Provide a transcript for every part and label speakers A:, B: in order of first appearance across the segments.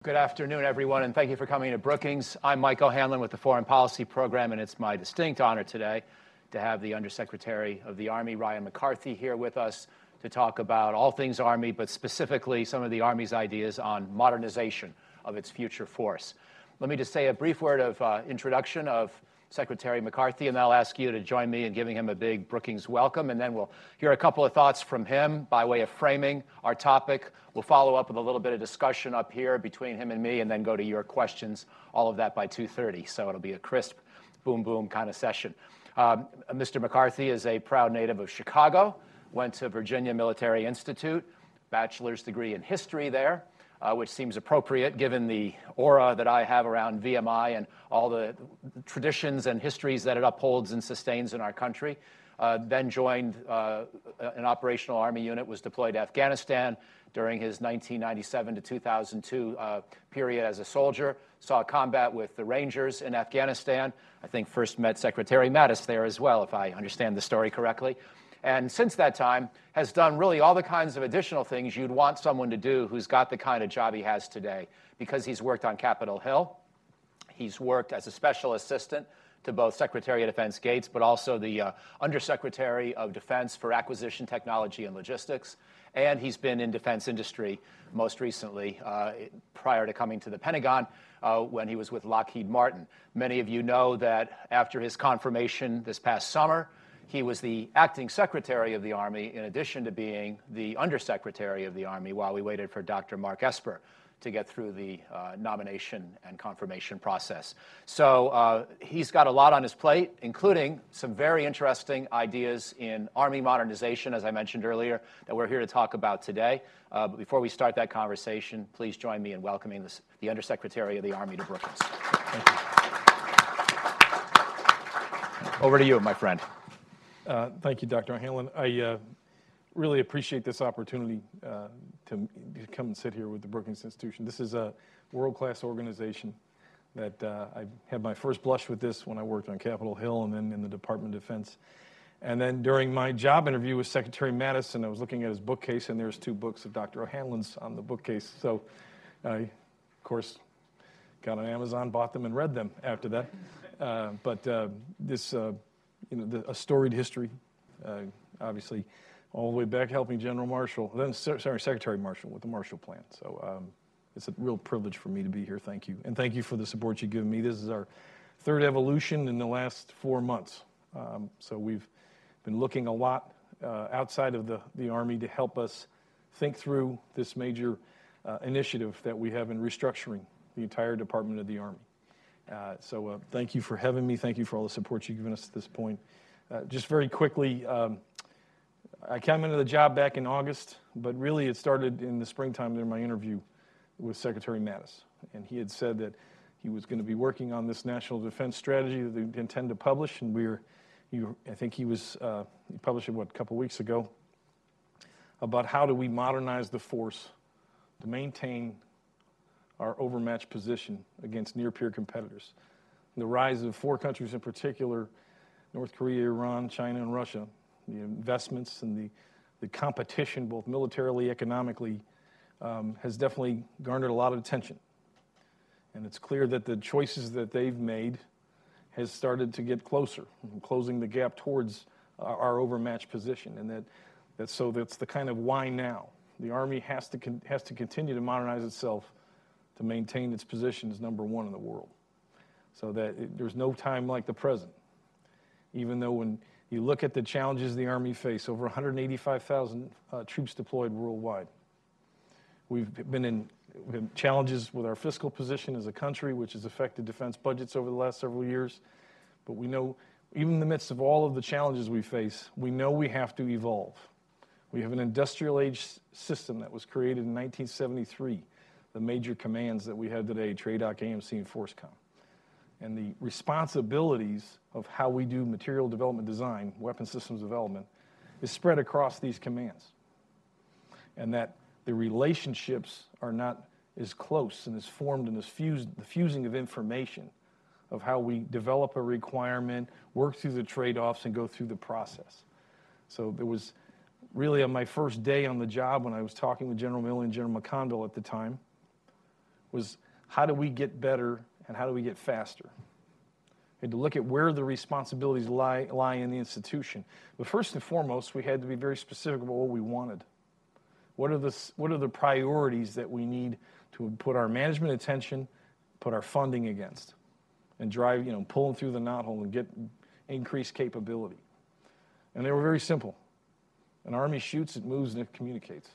A: Good afternoon, everyone, and thank you for coming to Brookings. I'm Mike O'Hanlon with the Foreign Policy Program, and it's my distinct honor today to have the Under Secretary of the Army, Ryan McCarthy, here with us to talk about all things Army, but specifically some of the Army's ideas on modernization of its future force. Let me just say a brief word of introduction of Secretary McCarthy, and then I'll ask you to join me in giving him a big Brookings welcome, and then we'll hear a couple of thoughts from him by way of framing our topic. We'll follow up with a little bit of discussion up here between him and me, and then go to your questions, all of that by 2:30, so it'll be a crisp, boom, boom kind of session. Mr. McCarthy is a proud native of Chicago, went to Virginia Military Institute, bachelor's degree in history there, which seems appropriate given the aura that I have around VMI and all the traditions and histories that it upholds and sustains in our country. Then joined an operational Army unit, was deployed to Afghanistan during his 1997 to 2002 period as a soldier, saw combat with the Rangers in Afghanistan. I think first met Secretary Mattis there as well, if I understand the story correctly. And since that time, has done really all the kinds of additional things you'd want someone to do who's got the kind of job he has today, because he's worked on Capitol Hill. He's worked as a special assistant to both Secretary of Defense Gates, but also the Undersecretary of Defense for Acquisition Technology and Logistics. And he's been in defense industry most recently, prior to coming to the Pentagon, when he was with Lockheed Martin. Many of you know that after his confirmation this past summer, he was the acting Secretary of the Army, in addition to being the Undersecretary of the Army, while we waited for Dr. Mark Esper to get through the nomination and confirmation process. So he's got a lot on his plate, including some very interesting ideas in Army modernization, as I mentioned earlier, that we're here to talk about today. But before we start that conversation, please join me in welcoming the Undersecretary of the Army to Brookings. Thank you. Over to you, my friend.
B: Thank you, Dr. O'Hanlon. I really appreciate this opportunity to come and sit here with the Brookings Institution. This is a world-class organization that I had my first blush with this when I worked on Capitol Hill and then in the Department of Defense. And then during my job interview with Secretary Mattis, and I was looking at his bookcase, and there's 2 books of Dr. O'Hanlon's on the bookcase. So I, of course, got on Amazon, bought them, and read them after that. A storied history, obviously, all the way back helping General Marshall, Secretary Marshall with the Marshall Plan. So it's a real privilege for me to be here. Thank you. And thank you for the support you've given me. This is our 3rd evolution in the last 4 months. So we've been looking a lot outside of the Army to help us think through this major initiative that we have in restructuring the entire Department of the Army. So thank you for having me. Thank you for all the support you've given us at this point. Just very quickly, I came into the job back in August, but really it started in the springtime during my interview with Secretary Mattis. And he had said that he was going to be working on this national defense strategy that they intend to publish. And I think he published it, a couple weeks ago, about how do we modernize the force to maintain our overmatched position against near-peer competitors. The rise of 4 countries in particular, North Korea, Iran, China, and Russia, the investments and the competition, both militarily, economically, has definitely garnered a lot of attention. And it's clear that the choices that they've made has started to get closer, closing the gap towards our overmatched position. And that's the kind of why now. The Army has to continue to modernize itself to maintain its position as number 1 in the world. So that there's no time like the present. Even though when you look at the challenges the Army face, over 185,000 troops deployed worldwide. We've had challenges with our fiscal position as a country, which has affected defense budgets over the last several years. But we know, even in the midst of all of the challenges we face, we know we have to evolve. We have an industrial age system that was created in 1973. The major commands that we have today, TRADOC, AMC, and FORCECOM. And the responsibilities of how we do material development design, weapon systems development, is spread across these commands. And that the relationships are not as close and as formed and as fused, the fusing of information of how we develop a requirement, work through the trade-offs, and go through the process. So there was really on my first day on the job when I was talking with General Milley and General McConville at the time, was how do we get better and how do we get faster? We had to look at where the responsibilities lie in the institution. But first and foremost, we had to be very specific about what we wanted. What are the priorities that we need to put our management attention, put our funding against, and drive, pull them through the knothole and get increased capability? And they were very simple. An Army shoots, it moves, and it communicates.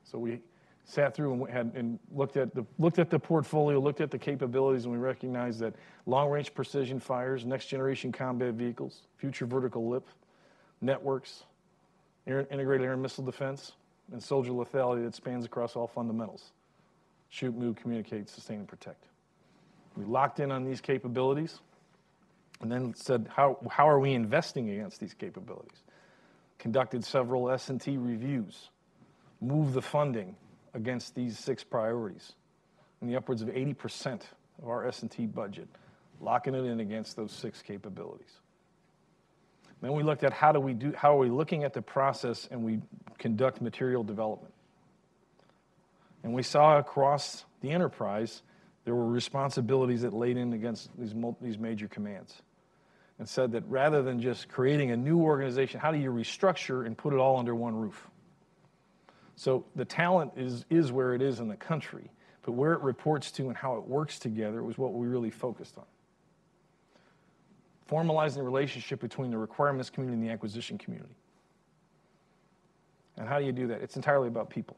B: So we sat through and looked at the portfolio, looked at the capabilities, and we recognized that long-range precision fires, next-generation combat vehicles, future vertical lift, networks, integrated air and missile defense, and soldier lethality that spans across all fundamentals: shoot, move, communicate, sustain, and protect. We locked in on these capabilities, and then said, how are we investing against these capabilities? Conducted several S&T reviews, moved the funding against these 6 priorities in the upwards of 80% of our S&T budget, locking it in against those 6 capabilities. Then we looked at how are we looking at the process, and we conduct material development. And we saw across the enterprise there were responsibilities that laid in against these major commands, and said that rather than just creating a new organization, how do you restructure and put it all under one roof? So the talent is where it is in the country, but where it reports to and how it works together was what we really focused on. Formalizing the relationship between the requirements community and the acquisition community. And how do you do that? It's entirely about people.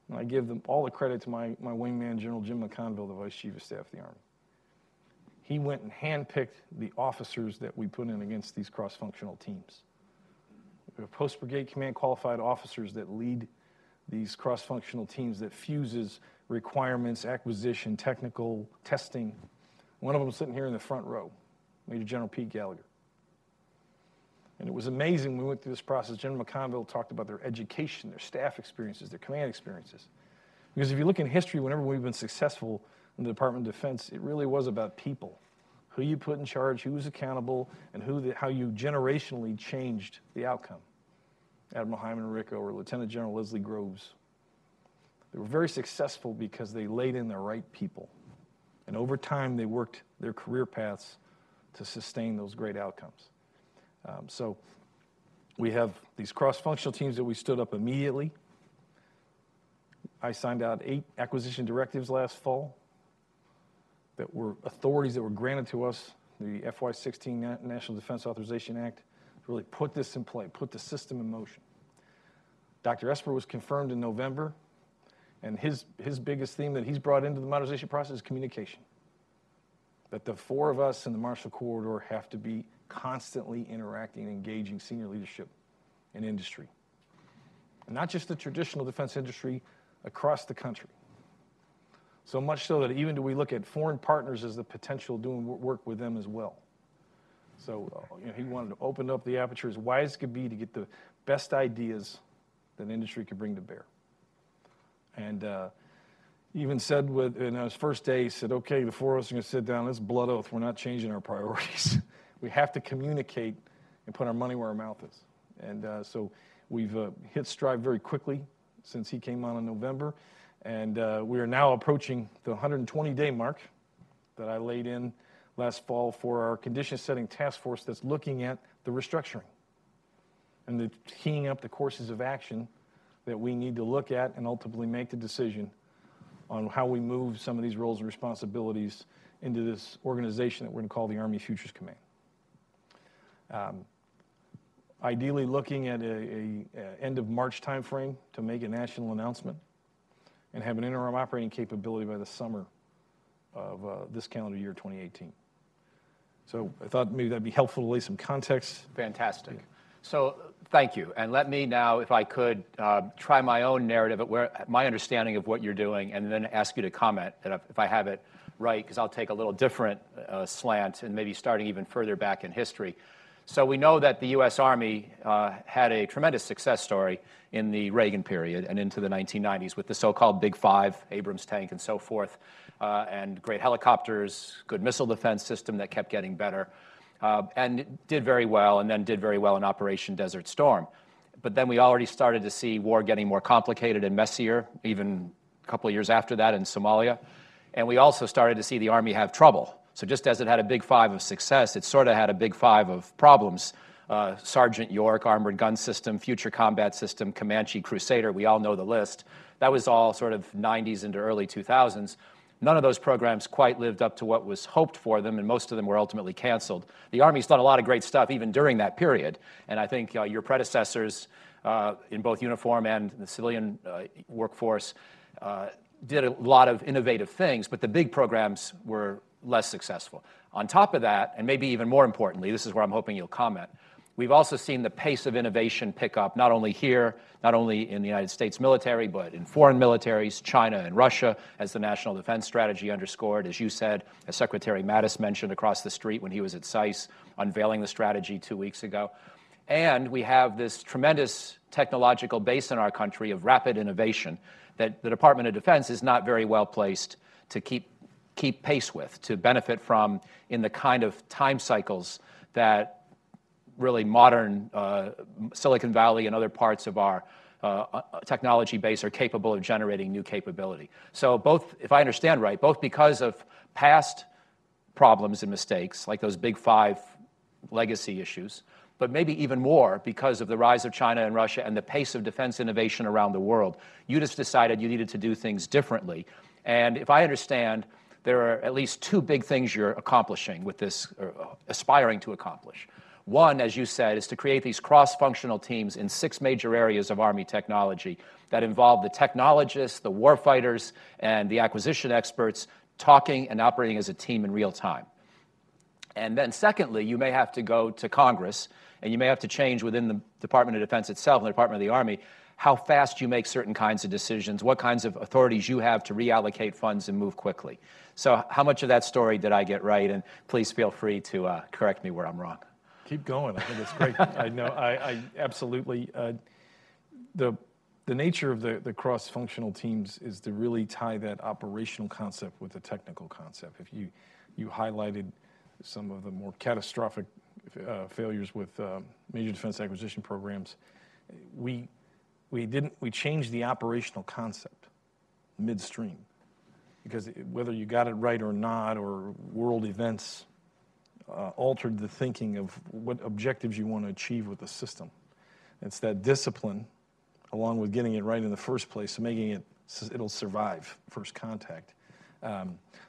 B: And I give them all the credit to my wingman, General Jim McConville, the Vice Chief of Staff of the Army. He went and handpicked the officers that we put in against these cross-functional teams. We have post-brigade command qualified officers that lead these cross-functional teams that fuses requirements, acquisition, technical, testing. One of them sitting here in the front row, Major General Pete Gallagher. And it was amazing when we went through this process. General McConville talked about their education, their staff experiences, their command experiences. Because if you look in history, whenever we've been successful in the Department of Defense, it really was about people. Who you put in charge, who was accountable, and how you generationally changed the outcome. Admiral Hyman Ricco or Lieutenant General Leslie Groves. They were very successful because they laid in the right people. And over time, they worked their career paths to sustain those great outcomes. So we have these cross-functional teams that we stood up immediately. I signed out 8 acquisition directives last fall that were authorities that were granted to us, the FY16 National Defense Authorization Act, to really put this in play, put the system in motion. Dr. Esper was confirmed in November, and his biggest theme that he's brought into the modernization process is communication. That the 4 of us in the Marshall Corridor have to be constantly interacting and engaging senior leadership in industry. And not just the traditional defense industry, across the country. So much so that even do we look at foreign partners as the potential doing work with them as well. So he wanted to open up the aperture as wide as it could be to get the best ideas that industry could bring to bear. And even said in his first day, he said, okay, the 4 of us are going to sit down, let's blood oath, we're not changing our priorities. We have to communicate and put our money where our mouth is. And so we've hit stride very quickly since he came on in November. And we are now approaching the 120-day mark that I laid in last fall for our condition-setting task force that's looking at the restructuring and teeing up the courses of action that we need to look at and ultimately make the decision on how we move some of these roles and responsibilities into this organization that we're going to call the Army Futures Command. Ideally looking at a end of March timeframe to make a national announcement and have an interim operating capability by the summer of this calendar year, 2018. So I thought maybe that'd be helpful to lay some context.
A: Fantastic. Yeah. So thank you. And let me now, if I could, try my own narrative at my understanding of what you're doing, and then ask you to comment if I have it right, because I'll take a little different slant and maybe starting even further back in history. So we know that the U.S. Army had a tremendous success story in the Reagan period and into the 1990s with the so-called Big Five, Abrams tank and so forth, and great helicopters, good missile defense system that kept getting better, and did very well, and then did very well in Operation Desert Storm. But then we already started to see war getting more complicated and messier, even couple of years after that in Somalia. And we also started to see the Army have trouble. So just as it had a big five of success, it sort of had a big five of problems. Sergeant York, Armored Gun System, Future Combat System, Comanche Crusader, we all know the list. That was all sort of 90s into early 2000s. None of those programs quite lived up to what was hoped for them, and most of them were ultimately canceled. The Army's done a lot of great stuff even during that period, and I think your predecessors in both uniform and the civilian workforce did a lot of innovative things, but the big programs were less successful. On top of that, and maybe even more importantly, this is where I'm hoping you'll comment, we've also seen the pace of innovation pick up, not only here, not only in the United States military, but in foreign militaries, China and Russia, as the National Defense Strategy underscored, as you said, as Secretary Mattis mentioned across the street when he was at SICE, unveiling the strategy 2 weeks ago. And we have this tremendous technological base in our country of rapid innovation that the Department of Defense is not very well placed to keep pace with, to benefit from in the kind of time cycles that really modern Silicon Valley and other parts of our technology base are capable of generating new capability. So both, if I understand right, both because of past problems and mistakes, like those big five legacy issues, but maybe even more because of the rise of China and Russia and the pace of defense innovation around the world, you just decided you needed to do things differently. And if I understand, there are at least two big things you're accomplishing with this, or aspiring to accomplish. One, as you said, is to create these cross-functional teams in 6 major areas of Army technology that involve the technologists, the warfighters, and the acquisition experts talking and operating as a team in real time. And then secondly, you may have to go to Congress, and you may have to change within the Department of Defense itself and the Department of the Army how fast you make certain kinds of decisions, what kinds of authorities you have to reallocate funds and move quickly. So how much of that story did I get right? And please feel free to correct me where I'm wrong.
B: Keep going. I think it's great. I know. I absolutely. The nature of the cross-functional teams is to really tie that operational concept with the technical concept. If you highlighted some of the more catastrophic failures with major defense acquisition programs, we changed the operational concept midstream, because whether you got it right or not, or world events altered the thinking of what objectives you want to achieve with the system. It's that discipline, along with getting it right in the first place, so making it, it'll survive first contact.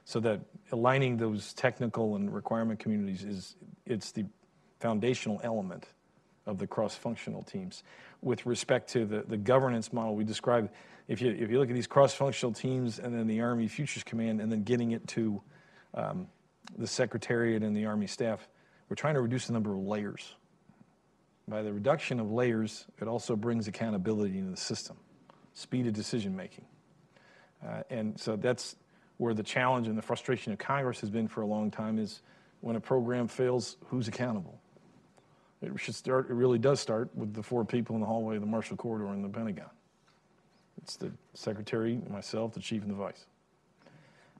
B: So that aligning those technical and requirement communities it's the foundational element of the cross-functional teams. With respect to the governance model we described, if you look at these cross-functional teams and then the Army Futures Command and then getting it to the Secretariat and the Army staff, we're trying to reduce the number of layers. By the reduction of layers, it also brings accountability into the system, speed of decision making. And so that's where the challenge and the frustration of Congress has been for a long time, is when a program fails, who's accountable? It really does start with the 4 people in the hallway of the Marshall Corridor in the Pentagon. It's the Secretary, myself, the Chief, and the Vice.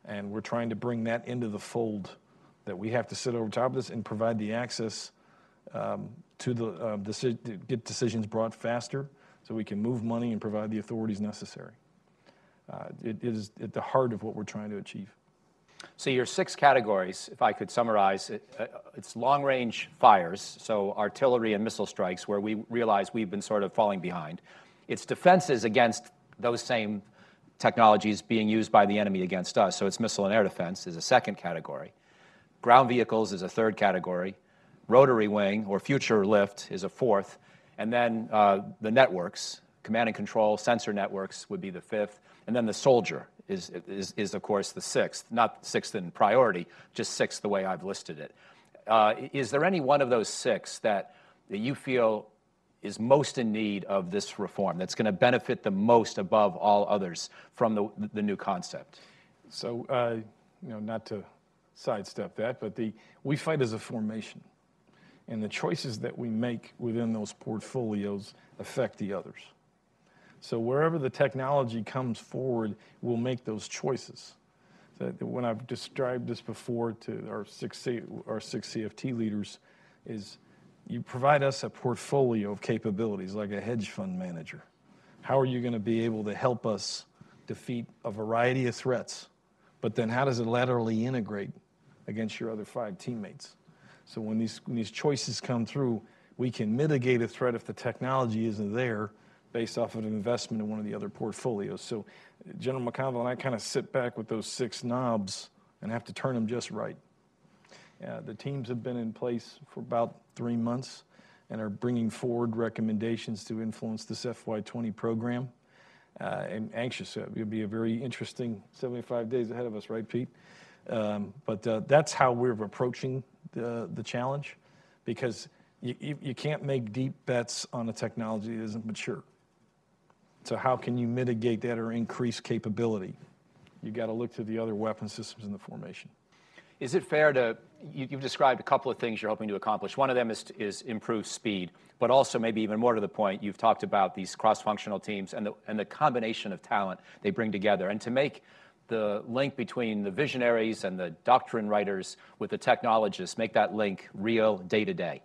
B: And we're trying to bring that into the fold, that we have to sit over top of this and provide the access to get decisions brought faster so we can move money and provide the authorities necessary. It is at the heart of what we're trying to achieve.
A: So your 6 categories, if I could summarize, it's long-range fires, so artillery and missile strikes, where we realize we've been sort of falling behind. It's defenses against those same technologies being used by the enemy against us, so it's missile and air defense is a second category. Ground vehicles is a third category. Rotary wing or future lift is a fourth. And then the networks, command and control, sensor networks would be the fifth. And then the soldier is of course the sixth, not sixth in priority, just sixth the way I've listed it. Is there any one of those 6 that you feel is most in need of this reform, that's going to benefit the most above all others from the new concept?
B: So, not to sidestep that, but we fight as a formation, and the choices that we make within those portfolios affect the others. So wherever the technology comes forward, we'll make those choices. So when I've described this before to our six CFT leaders, is you provide us a portfolio of capabilities like a hedge fund manager. How are you going to be able to help us defeat a variety of threats, but then how does it laterally integrate against your other 5 teammates? So when these choices come through, we can mitigate a threat if the technology isn't there based off of an investment in one of the other portfolios. So General McConnell and I kind of sit back with those 6 knobs and have to turn them just right. The teams have been in place for about 3 months and are bringing forward recommendations to influence this FY20 program. And anxious. It'll be a very interesting 75 days ahead of us, right, Pete? But that's how we're approaching the challenge, because you can't make deep bets on a technology that isn't mature. So how can you mitigate that or increase capability? You got to look to the other weapon systems in the formation.
A: Is it fair to, you've described a couple of things you're hoping to accomplish. One of them is improve speed, but also maybe even more to the point, you've talked about these cross-functional teams and the combination of talent they bring together. And to make the link between the visionaries and the doctrine writers with the technologists, make that link real day to day.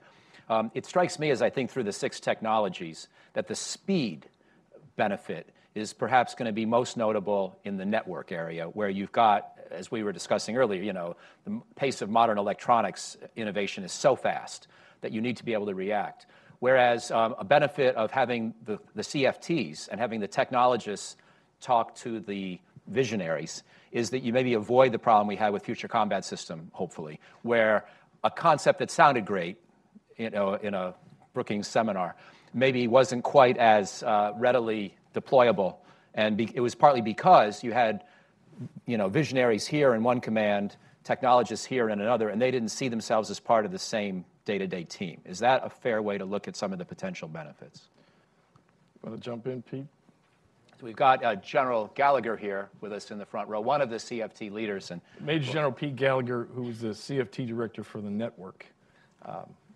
A: It strikes me as I think through the 6 technologies that the speed benefit is perhaps going to be most notable in the network area, where you've got, as we were discussing earlier, the pace of modern electronics innovation is so fast that you need to be able to react. Whereas a benefit of having the CFTs and having the technologists talk to the visionaries is that you maybe avoid the problem we had with Future Combat System, hopefully, where a concept that sounded great, in a Brookings seminar, maybe wasn't quite as readily deployable, and it was partly because you had, visionaries here in one command, technologists here in another, and they didn't see themselves as part of the same day-to-day team. Is that a fair way to look at some of the potential benefits?
B: Want to jump in, Pete?
A: So we've got General Gallagher here with us in the front row, one of the CFT leaders. And
B: Major General Pete Gallagher, who was the CFT director for the network.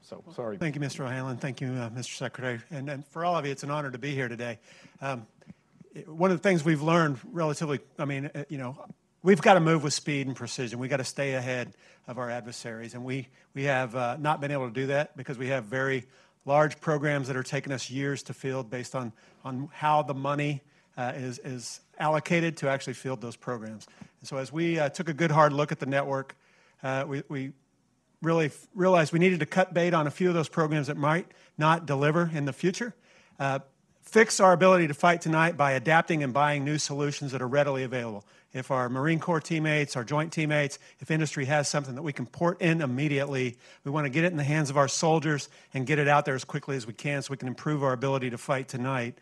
B: So, sorry.
C: Thank you, Mr. O'Hanlon. Thank you, Mr. Secretary. And for all of you, it's an honor to be here today. One of the things we've learned relatively, we've got to move with speed and precision. We've got to stay ahead of our adversaries. And we have not been able to do that because we have very large programs that are taking us years to field based on how the money is allocated to actually field those programs. And so as we took a good hard look at the network, we really realized we needed to cut bait on a few of those programs that might not deliver in the future. Fix our ability to fight tonight by adapting and buying new solutions that are readily available. If our Marine Corps teammates, our joint teammates, if industry has something that we can port in immediately, we want to get it in the hands of our soldiers and get it out there as quickly as we can so we can improve our ability to fight tonight.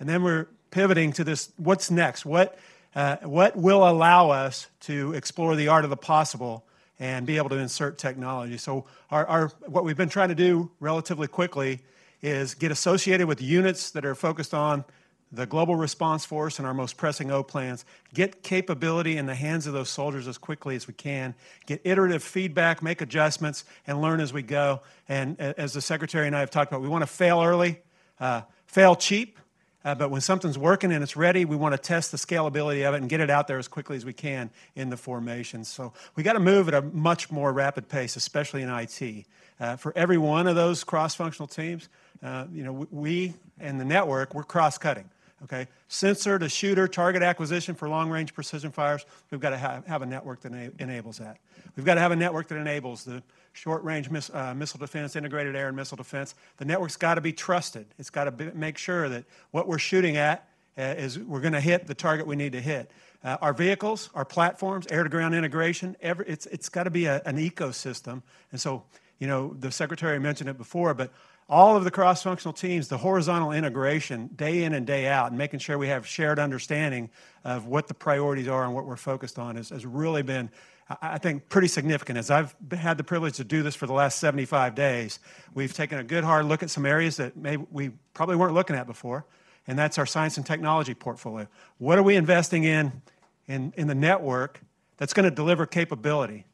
C: And then we're pivoting to this, what's next? What will allow us to explore the art of the possible and be able to insert technology? So what we've been trying to do relatively quickly is get associated with units that are focused on the global response force and our most pressing O plans, get capability in the hands of those soldiers as quickly as we can, get iterative feedback, make adjustments, and learn as we go. And as the Secretary and I have talked about, we want to fail early, fail cheap, but when something's working and it's ready, we want to test the scalability of it and get it out there as quickly as we can in the formation. So we got to move at a much more rapid pace, especially in IT. For every one of those cross-functional teams, we and the network, we're cross-cutting. Okay, sensor to shooter, target acquisition for long-range precision fires. We've got to have a network that enables that. We've got to have a network that enables the short-range missile defense, integrated air and missile defense. The network's got to be trusted. It's got to make sure that what we're shooting at is we're going to hit the target we need to hit. Our vehicles, our platforms, air-to-ground integration, it's got to be an ecosystem. And so, the Secretary mentioned it before, but all of the cross-functional teams, the horizontal integration, day in and day out, and making sure we have shared understanding of what the priorities are and what we're focused on has really been, I think, pretty significant. As I've had the privilege to do this for the last 75 days, we've taken a good hard look at some areas that maybe we probably weren't looking at before, and that's our science and technology portfolio. What are we investing in the network that's going to deliver capability?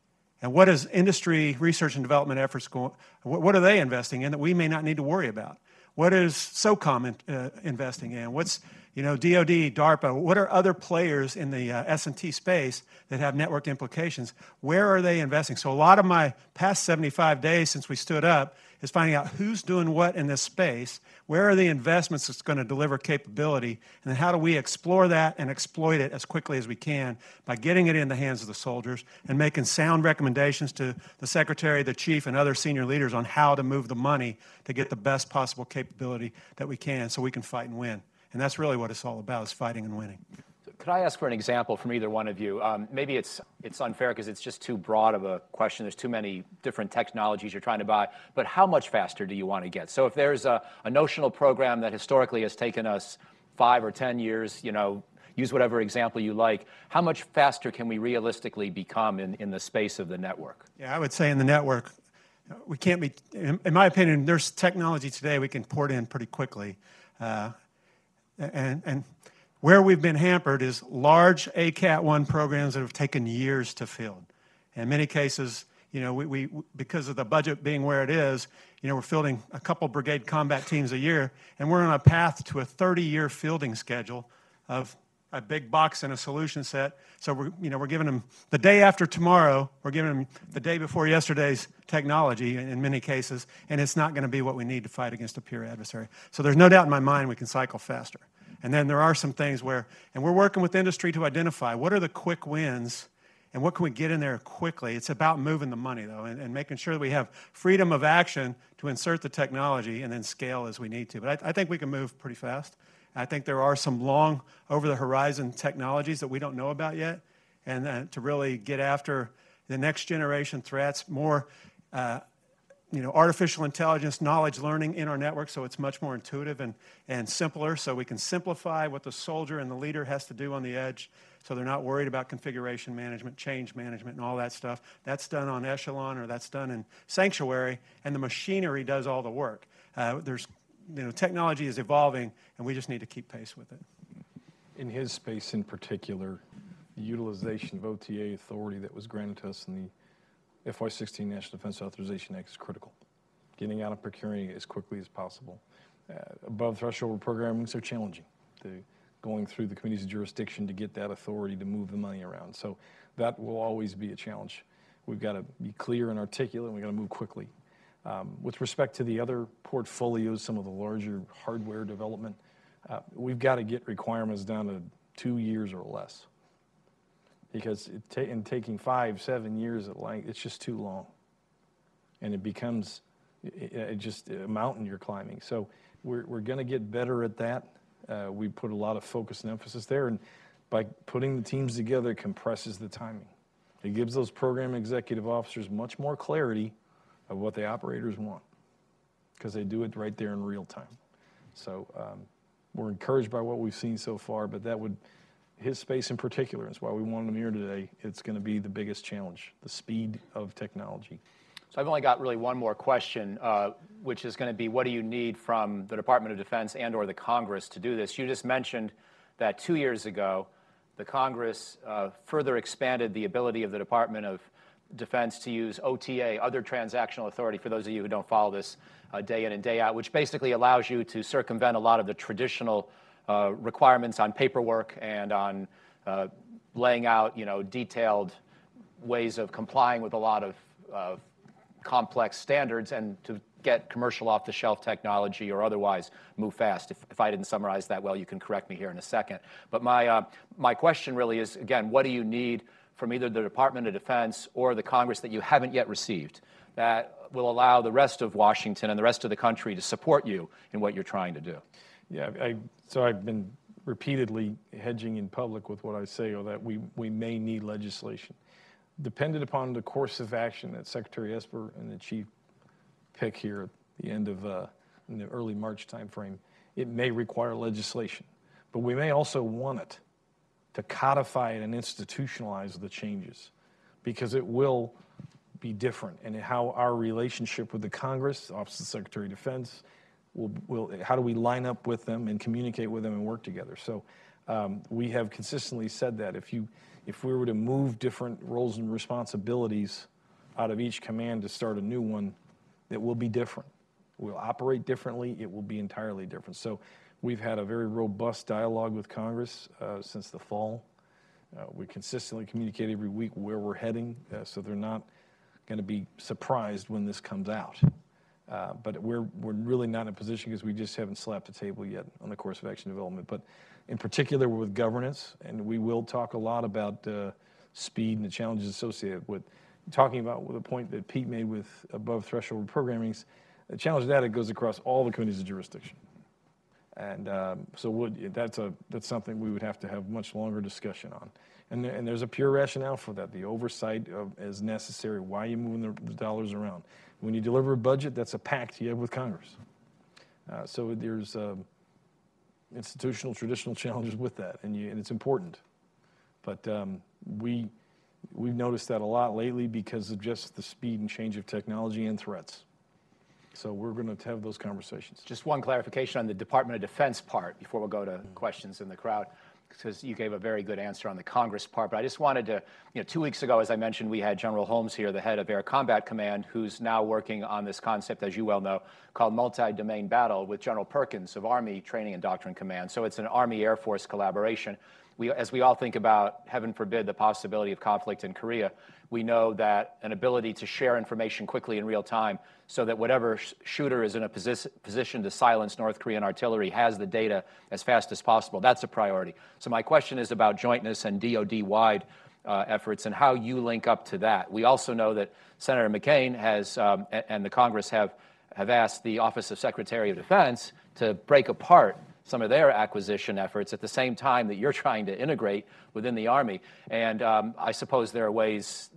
C: And what is industry research and development efforts going? What are they investing in that we may not need to worry about? What is SOCOM investing in? What's DoD, DARPA? What are other players in the S&T space that have networked implications? Where are they investing? So a lot of my past 75 days since we stood up is finding out who's doing what in this space, where are the investments that's going to deliver capability, and then how do we explore that and exploit it as quickly as we can by getting it in the hands of the soldiers and making sound recommendations to the Secretary, the Chief, and other senior leaders on how to move the money to get the best possible capability that we can so we can fight and win. And that's really what it's all about, is fighting and winning.
A: Could I ask for an example from either one of you? Maybe it's unfair because it's just too broad of a question. There's too many different technologies you're trying to buy. But how much faster do you want to get? So if there's a notional program that historically has taken us 5 or 10 years, use whatever example you like, how much faster can we realistically become in the space of the network?
C: Yeah, I would say in the network, we can't be, in my opinion, there's technology today we can port in pretty quickly. And where we've been hampered is large ACAT-1 programs that have taken years to field. In many cases, we because of the budget being where it is, we're fielding a couple brigade combat teams a year, and we're on a path to a 30-year fielding schedule of a big box and a solution set. So we're giving them the day after tomorrow, we're giving them the day before yesterday's technology in many cases, and it's not going to be what we need to fight against a peer adversary. So there's no doubt in my mind we can cycle faster. And then there are some things where, and we're working with industry to identify what are the quick wins and what can we get in there quickly. It's about moving the money, though, and making sure that we have freedom of action to insert the technology and then scale as we need to. But I think we can move pretty fast. I think there are some long over-the-horizon technologies that we don't know about yet, and to really get after the next generation threats, more artificial intelligence, knowledge learning in our network, so it's much more intuitive and simpler, so we can simplify what the soldier and the leader has to do on the edge, so they're not worried about configuration management, change management, and all that stuff. That's done on Echelon, or that's done in Sanctuary, and the machinery does all the work. Technology is evolving, and we just need to keep pace with it.
B: In his space in particular, the utilization of OTA authority that was granted to us in the FY16 National Defense Authorization Act is critical. Getting out and procuring it as quickly as possible. Above threshold programmings are challenging. Going through the committees of jurisdiction to get that authority to move the money around. So that will always be a challenge. We've got to be clear and articulate, and we've got to move quickly. With respect to the other portfolios, some of the larger hardware development, we've got to get requirements down to 2 years or less. Because taking 5, 7 years at length, it's just too long. And it becomes just a mountain you're climbing. So we're going to get better at that. We put a lot of focus and emphasis there. And by putting the teams together, it compresses the timing. It gives those program executive officers much more clarity of what the operators want, because they do it right there in real time. So we're encouraged by what we've seen so far, but his space in particular, is why we wanted him here today. It's going to be the biggest challenge, the speed of technology.
A: So I've only got really one more question, which is going to be, what do you need from the Department of Defense and or the Congress to do this? You just mentioned that 2 years ago, the Congress further expanded the ability of the Department of Defense to use OTA, other transactional authority, for those of you who don't follow this day in and day out, which basically allows you to circumvent a lot of the traditional requirements on paperwork and on laying out, detailed ways of complying with a lot of complex standards, and to get commercial off-the-shelf technology or otherwise move fast. If I didn't summarize that well, you can correct me here in a second. But my question really is, again, what do you need from either the Department of Defense or the Congress that you haven't yet received that will allow the rest of Washington and the rest of the country to support you in what you're trying to do?
B: Yeah, so I've been repeatedly hedging in public with what I say, or that we may need legislation. Dependent upon the course of action that Secretary Esper and the Chief pick here at the end of in the early March timeframe, it may require legislation. But we may also want it to codify it and institutionalize the changes, because it will be different. And how our relationship with the Congress, the Office of the Secretary of Defense, how do we line up with them and communicate with them and work together? So we have consistently said that if we were to move different roles and responsibilities out of each command to start a new one, it will be different. We'll operate differently. It will be entirely different. So we've had a very robust dialogue with Congress since the fall. We consistently communicate every week where we're heading, so they're not going to be surprised when this comes out. But we're really not in a position because we just haven't slapped the table yet on the course of action development. But in particular with governance, and we will talk a lot about speed and the challenges associated with talking about the point that Pete made with above threshold programmings. The challenge of that, it goes across all the committees of jurisdiction. And that's something we would have to have much longer discussion on. And there's a pure rationale for that. The oversight is necessary. Why are you moving the dollars around? When you deliver a budget, that's a pact you have with Congress. So there's institutional, traditional challenges with that, and it's important. But we've noticed that a lot lately because of just the speed and change of technology and threats. So we're going to have those conversations.
A: Just one clarification on the Department of Defense part before we'll go to questions in the crowd, because you gave a very good answer on the Congress part. But I just wanted to, 2 weeks ago, as I mentioned, we had General Holmes here, the head of Air Combat Command, who's now working on this concept, as you well know, called multi-domain battle with General Perkins of Army Training and Doctrine Command. So it's an Army-Air Force collaboration. As we all think about, heaven forbid, the possibility of conflict in Korea, we know that an ability to share information quickly in real time so that whatever shooter is in a position to silence North Korean artillery has the data as fast as possible. That's a priority. So my question is about jointness and DoD-wide efforts and how you link up to that. We also know that Senator McCain has, and the Congress have asked the Office of Secretary of Defense to break apart some of their acquisition efforts at the same time that you're trying to integrate within the Army. And I suppose there are ways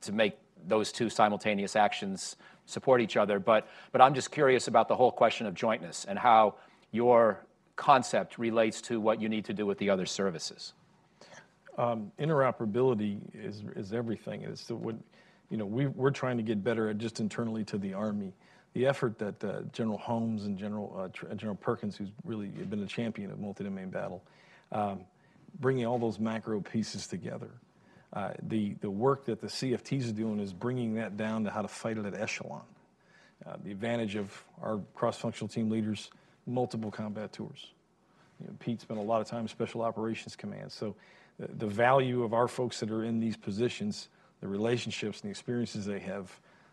A: to make those two simultaneous actions support each other. But I'm just curious about the whole question of jointness and how your concept relates to what you need to do with the other services.
B: Interoperability is everything. It's we're trying to get better at just internally to the Army. The effort that General Holmes and General Perkins, who's really been a champion of multi-domain battle, bringing all those macro pieces together. The work that the CFTs is doing is bringing that down to how to fight it at echelon. The advantage of our cross-functional team leaders, multiple combat tours. Pete spent a lot of time in Special Operations Command. So the value of our folks that are in these positions, the relationships and the experiences they have,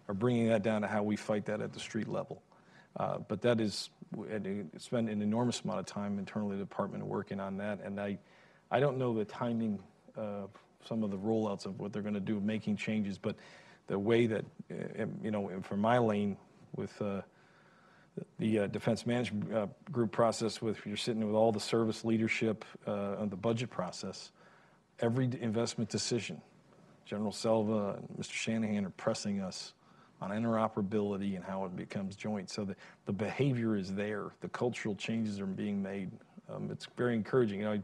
B: are bringing that down to how we fight that at the street level. But that is, spend an enormous amount of time internally in the department working on that. And I don't know the timing of some of the rollouts of what they're going to do, making changes, but the way that, for my lane with the defense management group process, you're sitting with all the service leadership on the budget process, every investment decision, General Selva and Mr. Shanahan are pressing us on interoperability and how it becomes joint. So the behavior is there. The cultural changes are being made. It's very encouraging.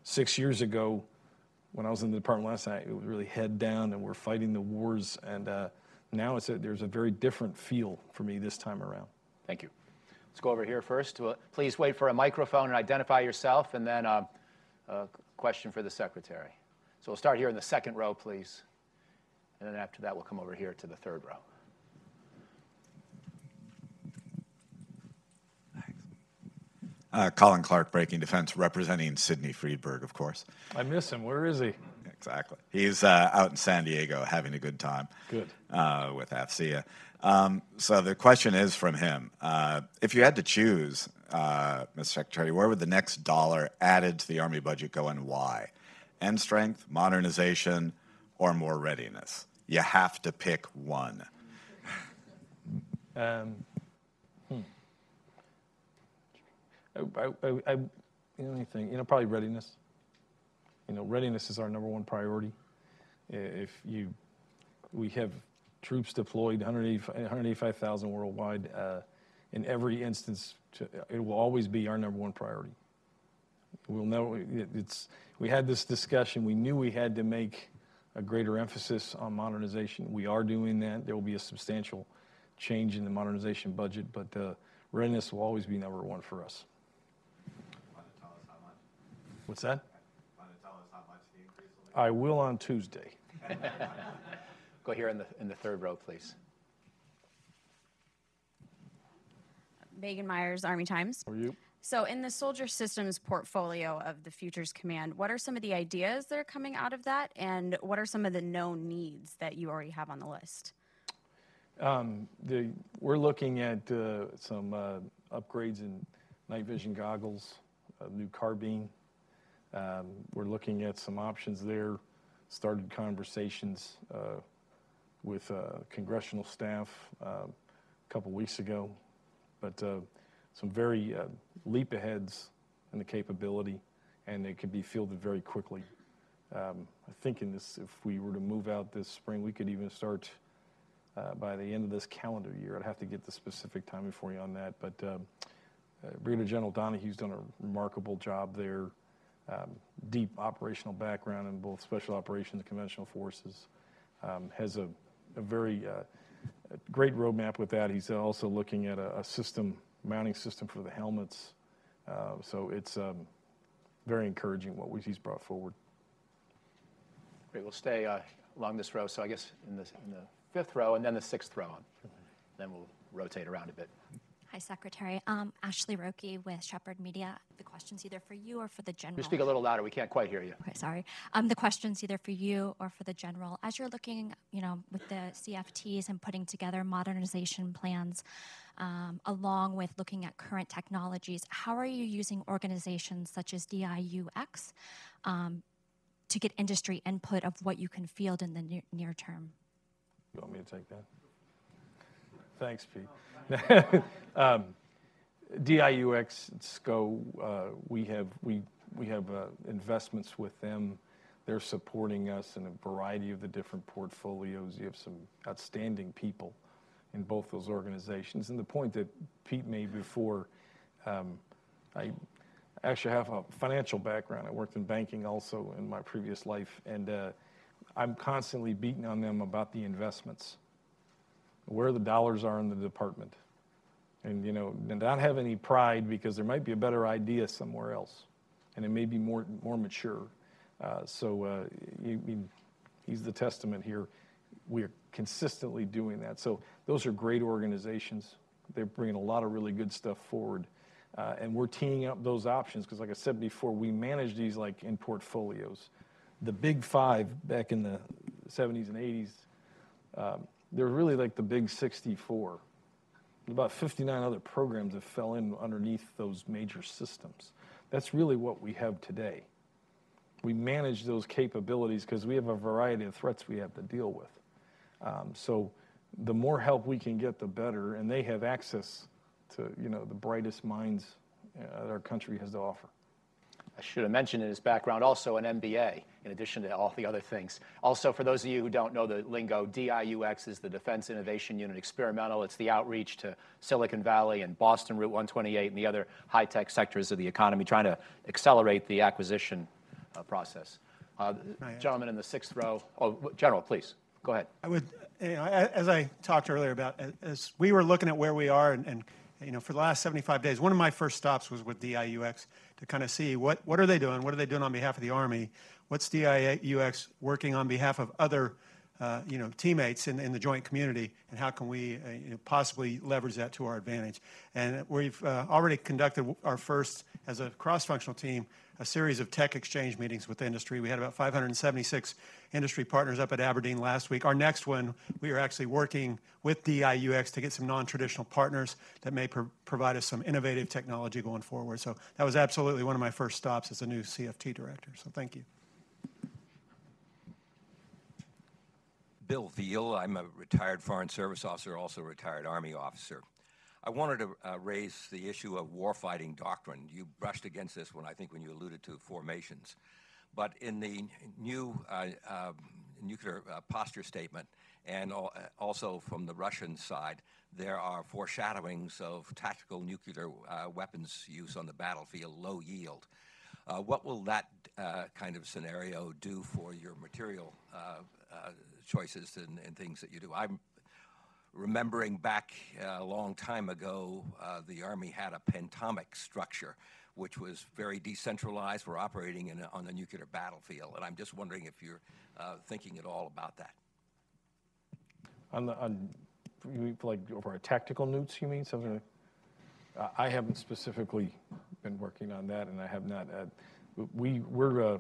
B: 6 years ago, when I was in the department last night, it was really head down and we're fighting the wars. And now there's a very different feel for me this time around.
A: Thank you. Let's go over here first. Please wait for a microphone and identify yourself, and then a question for the Secretary. So we'll start here in the second row, please. And then after that, we'll come over here to the third row.
D: Colin Clark, Breaking Defense, representing Sidney Friedberg, of course.
B: I miss him. Where is he?
D: Exactly. He's out in San Diego having a good time.
B: Good.
D: With AFCEA. So the question is from him. If you had to choose, Mr. Secretary, where would the next dollar added to the Army budget go and why? End strength, modernization, or more readiness? You have to pick one.
B: Probably readiness. Readiness is our number one priority. We have troops deployed, 185,000 worldwide. In every instance, it will always be our number one priority. We had this discussion. We knew we had to make a greater emphasis on modernization. We are doing that. There will be a substantial change in the modernization budget, but readiness will always be number one for us.
D: Want to tell us how much?
B: What's that?
D: Want to tell us how much the increase will be?
B: I will on Tuesday.
A: Go here in the third row, please.
E: Megan Myers, Army Times.
B: How are you?
E: So in the soldier systems portfolio of the Futures Command, what are some of the ideas that are coming out of that, and what are some of the known needs that you already have on the list?
B: We're looking at some upgrades in night vision goggles, a new carbine. We're looking at some options there. Started conversations with congressional staff a couple weeks ago, but some very leap aheads in the capability, and it could be fielded very quickly. I think if we were to move out this spring, we could even start by the end of this calendar year. I'd have to get the specific timing for you on that, but Brigadier General Donahue's done a remarkable job there. Deep operational background in both special operations and conventional forces. Has a very great roadmap with that. He's also looking at a mounting system for the helmets. So it's very encouraging what he's brought forward.
A: Great. We'll stay along this row. So I guess in the fifth row and then the sixth row. Then we'll rotate around a bit.
F: Hi, Secretary. Ashley Roki with Shepherd Media. The question's either for you or for the general.
A: You speak a little louder. We can't quite hear you.
F: Okay, sorry. The question's either for you or for the general. As you're looking, with the CFTs and putting together modernization plans, along with looking at current technologies, how are you using organizations such as DIUX to get industry input of what you can field in the near term?
B: You want me to take that? Thanks, Pete. DIUX, SCO, we have investments with them. They're supporting us in a variety of the different portfolios. You have some outstanding people in both those organizations. And the point that Pete made before, I actually have a financial background. I worked in banking also in my previous life, and I'm constantly beating on them about the investments, where the dollars are in the department. And, not have any pride, because there might be a better idea somewhere else, and it may be more mature. He's the testament here. We're consistently doing that. So those are great organizations. They're bringing a lot of really good stuff forward. And we're teeing up those options, because like I said before, we manage these like in portfolios. The big five back in the 70s and 80s, they're really like the big 64. About 59 other programs that fell in underneath those major systems. That's really what we have today. We manage those capabilities because we have a variety of threats we have to deal with. So the more help we can get, the better, and they have access to the brightest minds that our country has to offer.
A: I should have mentioned in his background also an MBA, in addition to all the other things. Also, for those of you who don't know the lingo, DIUX is the Defense Innovation Unit Experimental. It's the outreach to Silicon Valley and Boston Route 128 and the other high-tech sectors of the economy, trying to accelerate the acquisition process. Gentleman in the sixth row. Oh, General, please, go ahead.
C: I would, as I talked earlier about, as we were looking at where we are and for the last 75 days, one of my first stops was with DIUX to kind of see what are they doing? What are they doing on behalf of the Army? What's DIUX working on behalf of other, teammates in the joint community, and how can we possibly leverage that to our advantage? And we've already conducted our first, as a cross-functional team, a series of tech exchange meetings with the industry. We had about 576 industry partners up at Aberdeen last week. Our next one, we are actually working with DIUX to get some non-traditional partners that may provide us some innovative technology going forward. So that was absolutely one of my first stops as a new CFT director. So thank you.
G: Bill Veal. I'm a retired Foreign Service officer, also a retired Army officer. I wanted to raise the issue of warfighting doctrine. You brushed against this when you alluded to formations. But in the new nuclear posture statement, and also from the Russian side, there are foreshadowings of tactical nuclear weapons use on the battlefield, low yield. What will that kind of scenario do for your material choices and things that you do? I'm remembering back a long time ago, the Army had a pentomic structure, which was very decentralized for operating on the nuclear battlefield. And I'm just wondering if you're thinking at all about that.
B: Like over tactical nukes, you mean? Something like, I haven't specifically been working on that, and I have not. We're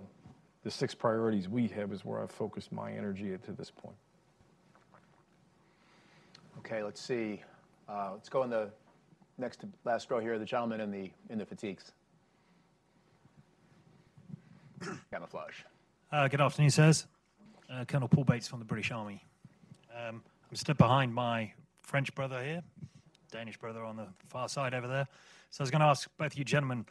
B: the 6 priorities we have is where I've focused my energy to this point.
A: Okay, let's see. Let's go in the next to last row here. The gentleman in the fatigues. Camouflage.
H: Good afternoon, sirs. Colonel Paul Bates from the British Army. I'm stood behind my French brother here, Danish brother on the far side over there. So I was going to ask both you gentlemen,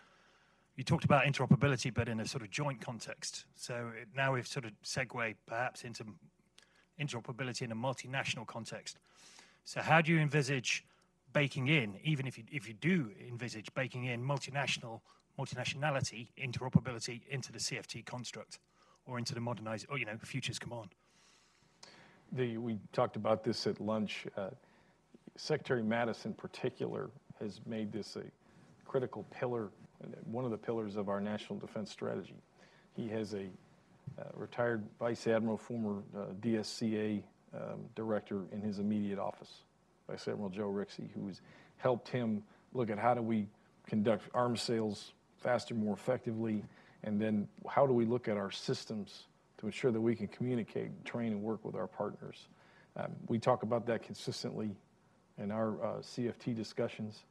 H: you talked about interoperability, but in a sort of joint context. So now we've sort of segued perhaps into interoperability in a multinational context. So how do you envisage baking in, even if you do envisage baking in multinationality, interoperability into the CFT construct or into the modernized, or futures command?
B: We talked about this at lunch. Secretary Mattis in particular has made this a critical pillar, one of the pillars of our national defense strategy. He has a retired Vice Admiral, former DSCA director in his immediate office, Vice Admiral Joe Rixey, who has helped him look at how do we conduct arms sales faster, more effectively, and then how do we look at our systems to ensure that we can communicate, train, and work with our partners. We talk about that consistently in our CFT discussions,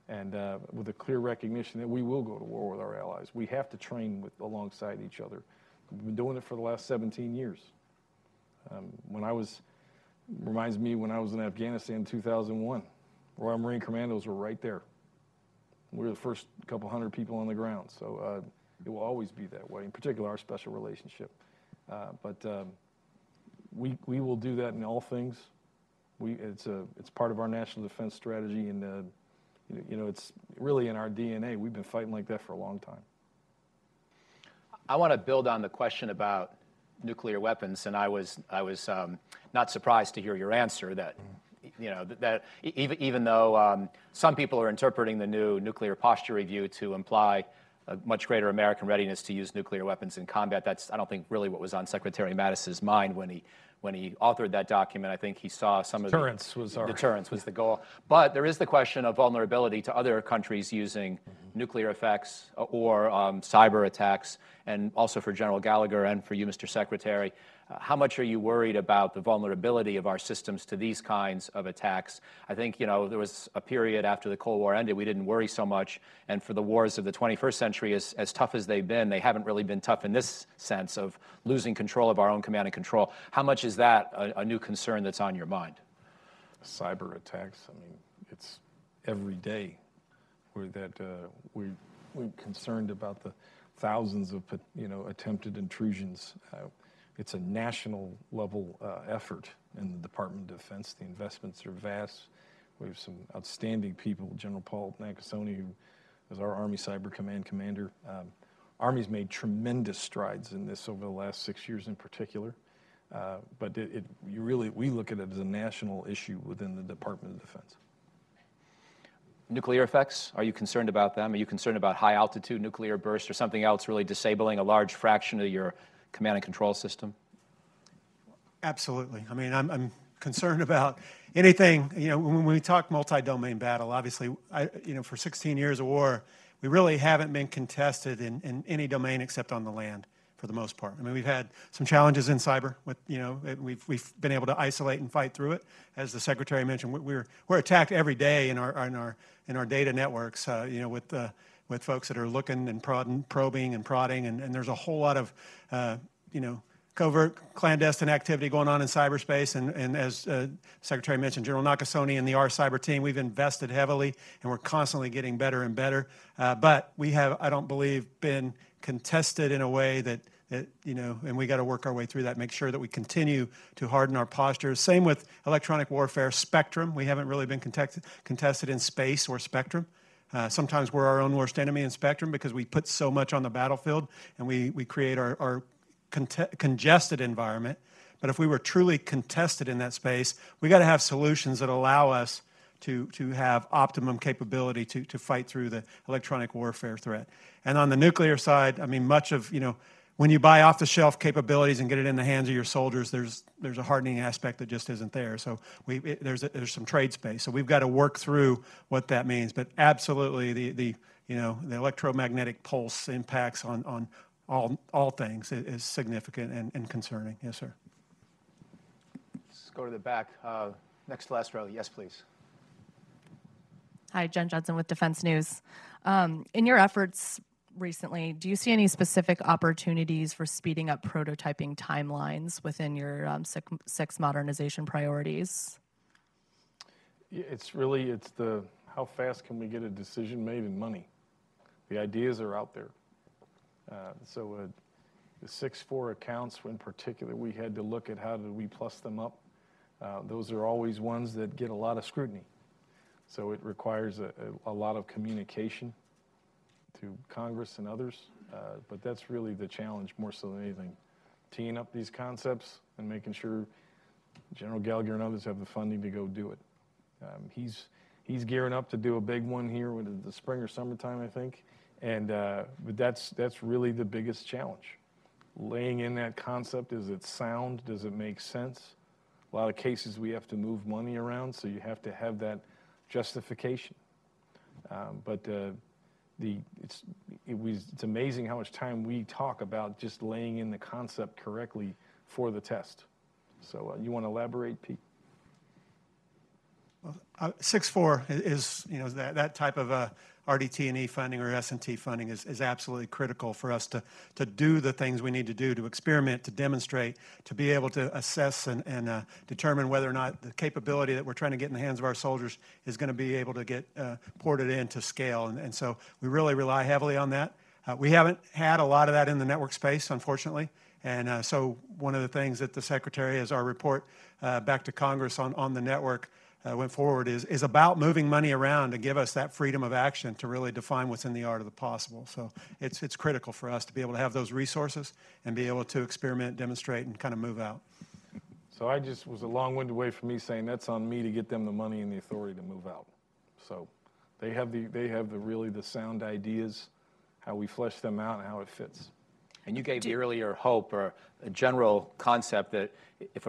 B: and with a clear recognition that we will go to war with our allies. We have to train alongside each other. We've been doing it for the last 17 years. Reminds me when I was in Afghanistan in 2001, Royal Marine Commandos were right there. We were the first couple hundred people on the ground, so it will always be that way, in particular our special relationship. But we will do that in all things. It's part of our national defense strategy, and it's really in our DNA. We've been fighting like that for a long time.
A: I want to build on the question about nuclear weapons, and I was not surprised to hear your answer that that even though some people are interpreting the new nuclear posture review to imply a much greater American readiness to use nuclear weapons in combat, that's, I don't think, really what was on Secretary Mattis's mind when he authored that document. I think he saw some of
B: deterrence
A: was the goal. But there is the question of vulnerability to other countries using nuclear effects or cyber attacks, and also for General Gallagher and for you, Mr. Secretary. How much are you worried about the vulnerability of our systems to these kinds of attacks? I think, there was a period after the Cold War ended, we didn't worry so much. And for the wars of the 21st century, as tough as they've been, they haven't really been tough in this sense of losing control of our own command and control. How much is that a new concern that's on your mind?
B: Cyber attacks, it's every day we're concerned about the thousands of, attempted intrusions. It's a national level effort in the Department of Defense. The investments are vast. We have some outstanding people. General Paul Nakasone, who is our Army Cyber Command commander. Army's made tremendous strides in this over the last 6 years in particular. But we look at it as a national issue within the Department of Defense.
A: Nuclear effects, are you concerned about them? Are you concerned about high altitude nuclear bursts or something else really disabling a large fraction of your command and control system?
C: Absolutely. I'm concerned about anything, when we talk multi-domain battle, obviously, for 16 years of war, we really haven't been contested in any domain except on the land for the most part. We've had some challenges in cyber with, we've been able to isolate and fight through it. As the Secretary mentioned, we're attacked every day in our data networks, with folks that are looking and probing and prodding, and there's a whole lot of, covert, clandestine activity going on in cyberspace. And as Secretary mentioned, General Nakasone and the R Cyber team, we've invested heavily, and we're constantly getting better and better. But we have, I don't believe, been contested in a way that and we got to work our way through that, make sure that we continue to harden our postures. Same with electronic warfare spectrum. We haven't really been contested in space or spectrum. Sometimes we're our own worst enemy in spectrum because we put so much on the battlefield and we create our congested environment. But if we were truly contested in that space, we got to have solutions that allow us to have optimum capability to fight through the electronic warfare threat. And on the nuclear side, much of, when you buy off-the-shelf capabilities and get it in the hands of your soldiers, there's a hardening aspect that just isn't there. So there's some trade space. So we've got to work through what that means. But absolutely, the electromagnetic pulse impacts on all things is significant and concerning. Yes, sir.
A: Let's go to the back. Next to last row. Yes, please.
I: Hi, Jen Judson with Defense News. In your efforts recently, do you see any specific opportunities for speeding up prototyping timelines within your six modernization priorities?
B: It's the how fast can we get a decision made and money. The ideas are out there. The 6.4 accounts in particular, we had to look at how did we plus them up. Those are always ones that get a lot of scrutiny. So it requires a lot of communication to Congress and others, but that's really the challenge more so than anything. Teeing up these concepts and making sure General Gallagher and others have the funding to go do it. He's gearing up to do a big one here with the spring or summertime, I think, and but that's really the biggest challenge. Laying in that concept, is it sound? Does it make sense? A lot of cases we have to move money around, so you have to have that justification. It's amazing how much time we talk about just laying in the concept correctly for the test. So you want to elaborate, Pete?
C: Well, 6.4 is, that type of RDT&E funding or S&T funding is absolutely critical for us to do the things we need to do, to experiment, to demonstrate, to be able to assess and determine whether or not the capability that we're trying to get in the hands of our soldiers is going to be able to get ported into scale. And so we really rely heavily on that. We haven't had a lot of that in the network space, unfortunately. And so one of the things that the Secretary, as our report back to Congress on the network, went forward is about moving money around to give us that freedom of action to really define what's in the art of the possible. So it's critical for us to be able to have those resources and be able to experiment, demonstrate, and kind of move out.
B: So I just was a long-winded way for me saying that's on me to get them the money and the authority to move out. So they have really the sound ideas, how we flesh them out and how it fits.
A: And you gave the earlier hope or a general concept that if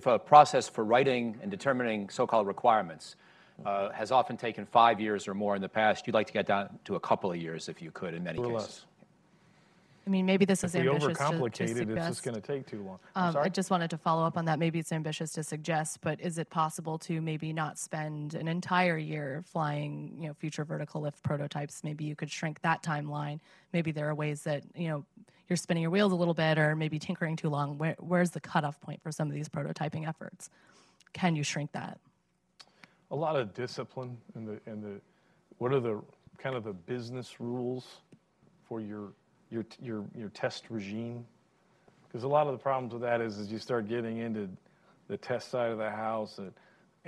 A: a process for writing and determining so-called requirements has often taken 5 years or more in the past, you'd like to get down to a couple of years if you could in many cases.
B: Less.
F: I mean, maybe this is ambitious
B: If we overcomplicate
F: to
B: it,
F: suggest.
B: it's just going to take too long.
F: I just wanted to follow up on that. Maybe it's ambitious to suggest, but is it possible to maybe not spend an entire year flying, future vertical lift prototypes? Maybe you could shrink that timeline. Maybe there are ways that, you're spinning your wheels a little bit or maybe tinkering too long. Where's the cutoff point for some of these prototyping efforts? Can you shrink that?
B: A lot of discipline and what are the kind of the business rules for your test regime? Because a lot of the problems with that is you start getting into the test side of the house, at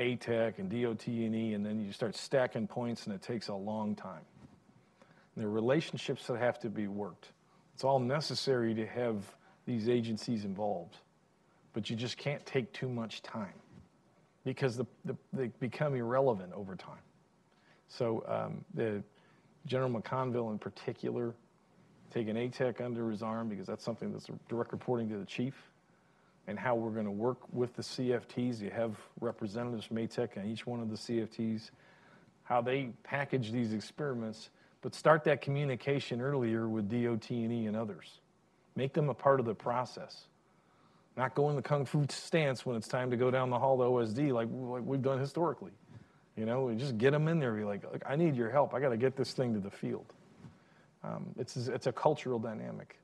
B: ATEC and DOT&E, and then you start stacking points, and it takes a long time. And there are relationships that have to be worked. It's all necessary to have these agencies involved, but you just can't take too much time because they become irrelevant over time. So the General McConville in particular, taking ATEC under his arm because that's something that's direct reporting to the chief, and how we're going to work with the CFTs. You have representatives from ATEC on each one of the CFTs, how they package these experiments, but start that communication earlier with DOT&E and others. Make them a part of the process. Not go in the kung fu stance when it's time to go down the hall to OSD like we've done historically. And just get them in there. Be like, I need your help. I got to get this thing to the field. It's a cultural dynamic.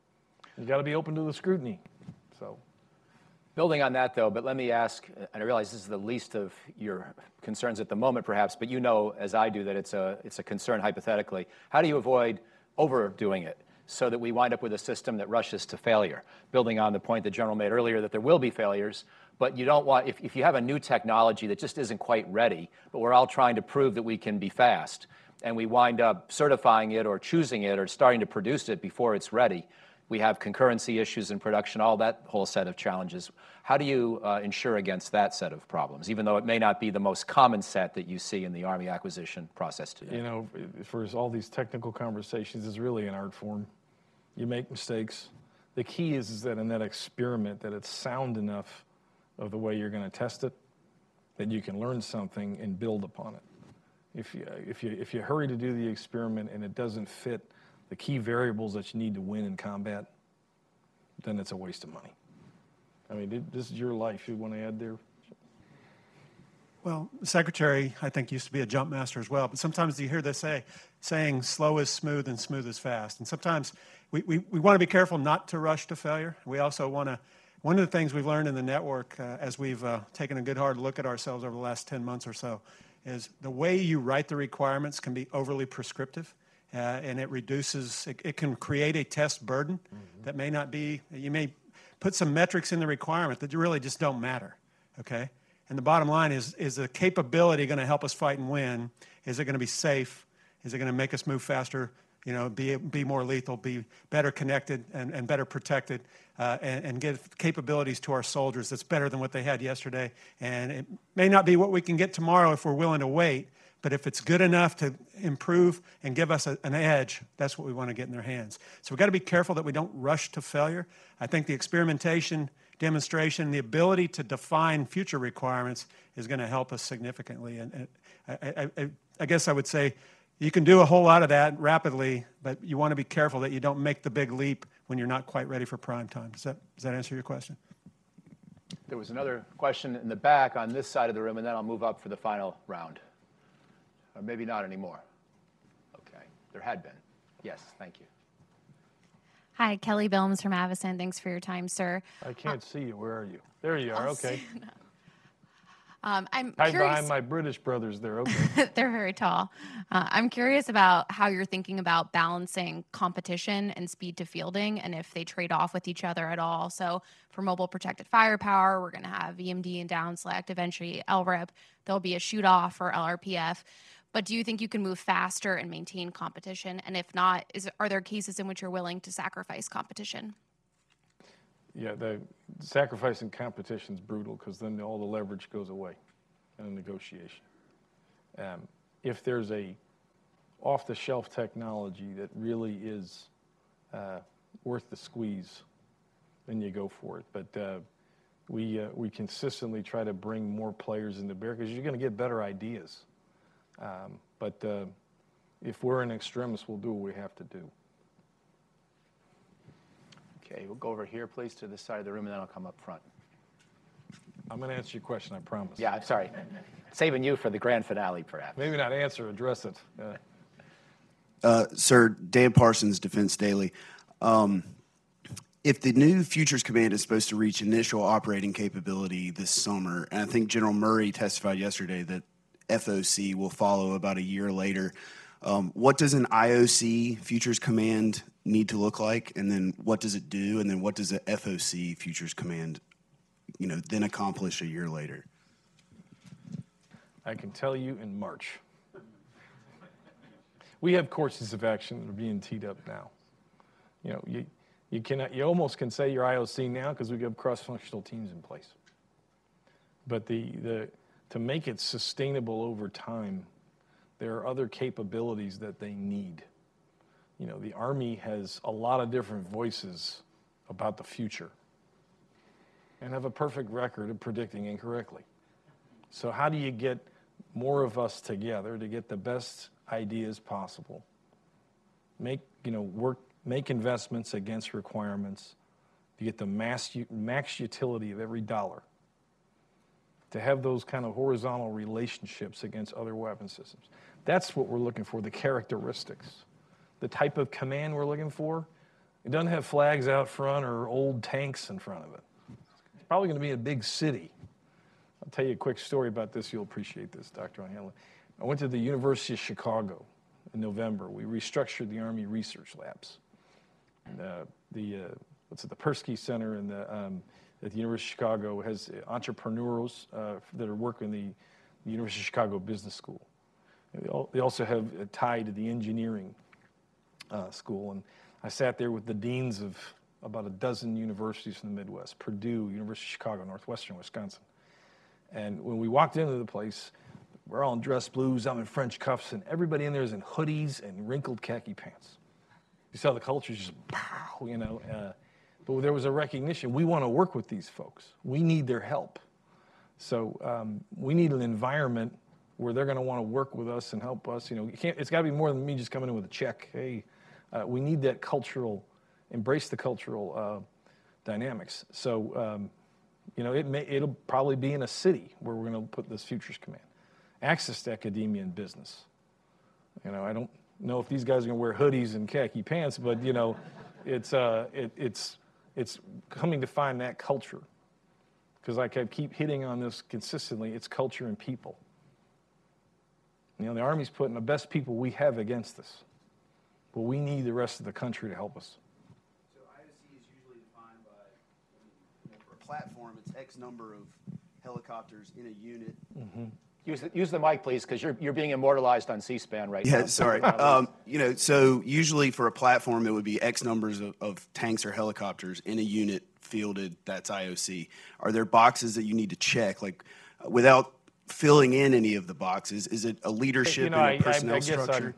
B: You got to be open to the scrutiny. So,
A: building on that, though, but let me ask, and I realize this is the least of your concerns at the moment, perhaps, but as I do, that it's a concern hypothetically. How do you avoid overdoing it so that we wind up with a system that rushes to failure? Building on the point the General made earlier that there will be failures, but you don't want, if you have a new technology that just isn't quite ready, but we're all trying to prove that we can be fast, and we wind up certifying it or choosing it or starting to produce it before it's ready, we have concurrency issues in production, all that whole set of challenges. How do you ensure against that set of problems, even though it may not be the most common set that you see in the Army acquisition process today?
B: For all these technical conversations, it's really an art form. You make mistakes. The key is that in that experiment that it's sound enough of the way you're going to test it that you can learn something and build upon it. If you hurry to do the experiment and it doesn't fit the key variables that you need to win in combat, then it's a waste of money. I mean, this is your life. You want to add there?
C: Well, the secretary, I think, used to be a jump master as well. But sometimes you hear this saying, slow is smooth and smooth is fast. And sometimes we want to be careful not to rush to failure. We also want to, one of the things we've learned in the network as we've taken a good hard look at ourselves over the last 10 months or so is the way you write the requirements can be overly prescriptive. And it reduces, it can create a test burden that may not be, you may put some metrics in the requirement that really just don't matter, okay? And the bottom line is the capability going to help us fight and win? Is it going to be safe? Is it going to make us move faster, be more lethal, be better connected and better protected, and give capabilities to our soldiers that's better than what they had yesterday? And it may not be what we can get tomorrow if we're willing to wait, but if it's good enough to improve and give us an edge, that's what we want to get in their hands. So we've got to be careful that we don't rush to failure. I think the experimentation, demonstration, the ability to define future requirements is going to help us significantly. And I guess I would say you can do a whole lot of that rapidly, but you want to be careful that you don't make the big leap when you're not quite ready for prime time. Does that answer your question?
A: There was another question in the back on this side of the room, and then I'll move up for the final round. Or maybe not anymore. Okay, there had been. Yes, thank you.
E: Hi, Kelly Bilms from Avison. Thanks for your time, sir.
B: I can't see you. Where are you? There you are. Okay.
E: I'm
B: Hide
E: curious.
B: behind my British brothers there. Okay.
E: They're very tall. I'm curious about how you're thinking about balancing competition and speed to fielding, and if they trade off with each other at all. So for mobile protected firepower, we're going to have EMD and down select, eventually LRIP. There'll be a shoot off for LRPF. But do you think you can move faster and maintain competition? And if not, are there cases in which you're willing to sacrifice competition?
B: Yeah, the sacrificing competition is brutal because then all the leverage goes away in a negotiation. If there's a off-the-shelf technology that really is worth the squeeze, then you go for it. But we consistently try to bring more players into bear because you're going to get better ideas. But if we're an extremist, we'll do what we have to do.
A: Okay, we'll go over here, please, to this side of the room, and then I'll come up front.
B: I'm going to answer your question, I promise.
A: Yeah, I'm sorry. Saving you for the grand finale, perhaps.
B: Maybe not answer, address it.
J: Sir, Dan Parsons, Defense Daily. If the new Futures Command is supposed to reach initial operating capability this summer, and I think General Murray testified yesterday that FOC will follow about a year later, what does an IOC Futures Command need to look like, and then what does it do, and then what does a FOC Futures Command, then accomplish a year later?
B: I can tell you in March. We have courses of action that are being teed up now. You almost can say you're IOC now because we have cross-functional teams in place. But to make it sustainable over time, there are other capabilities that they need. The Army has a lot of different voices about the future and have a perfect record of predicting incorrectly. So how do you get more of us together to get the best ideas possible? Make investments against requirements to get the max utility of every dollar. To have those kind of horizontal relationships against other weapon systems. That's what we're looking for, the characteristics. The type of command we're looking for, it doesn't have flags out front or old tanks in front of it. It's probably going to be a big city. I'll tell you a quick story about this. You'll appreciate this, Dr. O'Hanlon. I went to the University of Chicago in November. We restructured the Army Research Labs. The Persky Center and at the University of Chicago has entrepreneurs that are working in the University of Chicago Business School. They also have a tie to the engineering school. And I sat there with the deans of about a dozen universities in the Midwest, Purdue, University of Chicago, Northwestern Wisconsin. And when we walked into the place, we're all in dress blues, I'm in French cuffs, and everybody in there is in hoodies and wrinkled khaki pants. You saw the culture just, but there was a recognition, we want to work with these folks. We need their help. So we need an environment where they're going to want to work with us and help us. It's got to be more than me just coming in with a check. Hey, we need that embrace the cultural dynamics. So You know, it'll probably be in a city where we're going to put this Futures Command. Access to academia and business. You know, I don't know if these guys are going to wear hoodies and khaki pants, but you know, it's coming to find that culture. Because like I keep hitting on this consistently, it's culture and people. You know, the Army's putting the best people we have against us, but we need the rest of the country to help us.
J: So IOC is usually defined by, for a platform, it's X number of helicopters in a unit.
B: Mm-hmm.
A: Use the mic, please, because you're being immortalized on C-SPAN right now.
J: Yeah, sorry. You know, so usually for a platform, it would be X numbers of tanks or helicopters in a unit fielded. That's IOC. Are there boxes that you need to check, like without filling in any of the boxes? Is it a leadership and a personnel structure?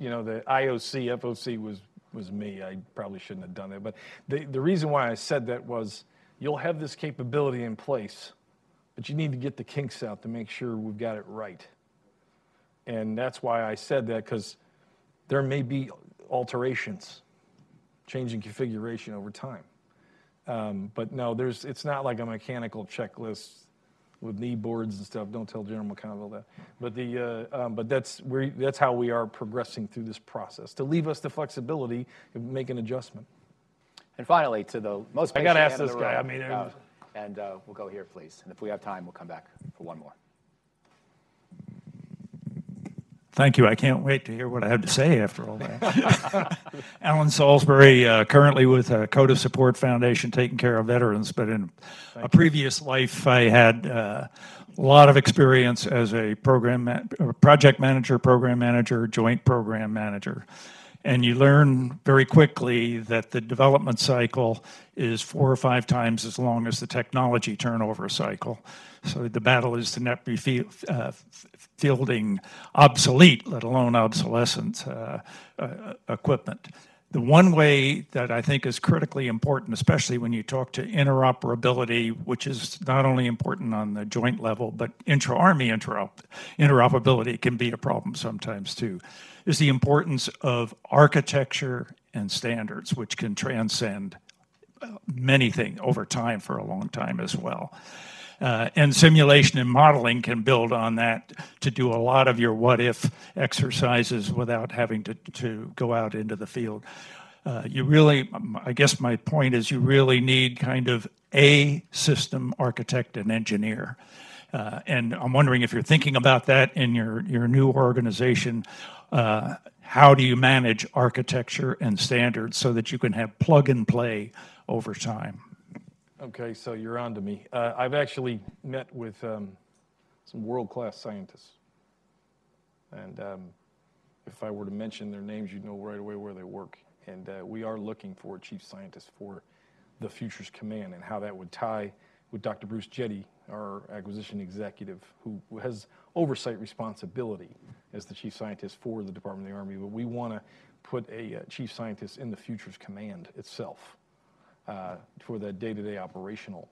B: You know, the IOC, FOC was me. I probably shouldn't have done that. But the reason why I said that was you'll have this capability in place, but you need to get the kinks out to make sure we've got it right. And that's why I said that, because there may be alterations, changing configuration over time. But no, it's not like a mechanical checklist with knee boards and stuff. Don't tell General McConnell that. But that's how we are progressing through this process, to leave us the flexibility of making an adjustment.
A: And finally, to the most
B: I got to ask
A: patient
B: this
A: man
B: guy.
A: in
B: I
A: the
B: mean,
A: room, and we'll go here, please. And if we have time, we'll come back for one more.
K: Thank you. I can't wait to hear what I have to say after all that. Alan Salisbury, currently with Coda Support Foundation, taking care of veterans, but in a previous life, I had a lot of experience as a project manager, program manager, joint program manager. And you learn very quickly that the development cycle is 4 or 5 times as long as the technology turnover cycle. So the battle is to not be fielding obsolete, let alone obsolescent equipment. The one way that I think is critically important, especially when you talk to interoperability, which is not only important on the joint level, but intra-Army interoperability can be a problem sometimes too, is the importance of architecture and standards, which can transcend many things over time for a long time as well. And simulation and modeling can build on that to do a lot of your what-if exercises without having to go out into the field. You really, I guess my point is you really need kind of a system architect and engineer. And I'm wondering if you're thinking about that in your new organization. How do you manage architecture and standards so that you can have plug and play over time?
B: Okay, so you're on to me. I've actually met with some world-class scientists. And if I were to mention their names, you'd know right away where they work. And we are looking for a chief scientist for the Futures Command and how that would tie with Dr. Bruce Jetty, our acquisition executive, who has oversight responsibility as the chief scientist for the Department of the Army. But we want to put a chief scientist in the Futures Command itself. For that day-to-day operational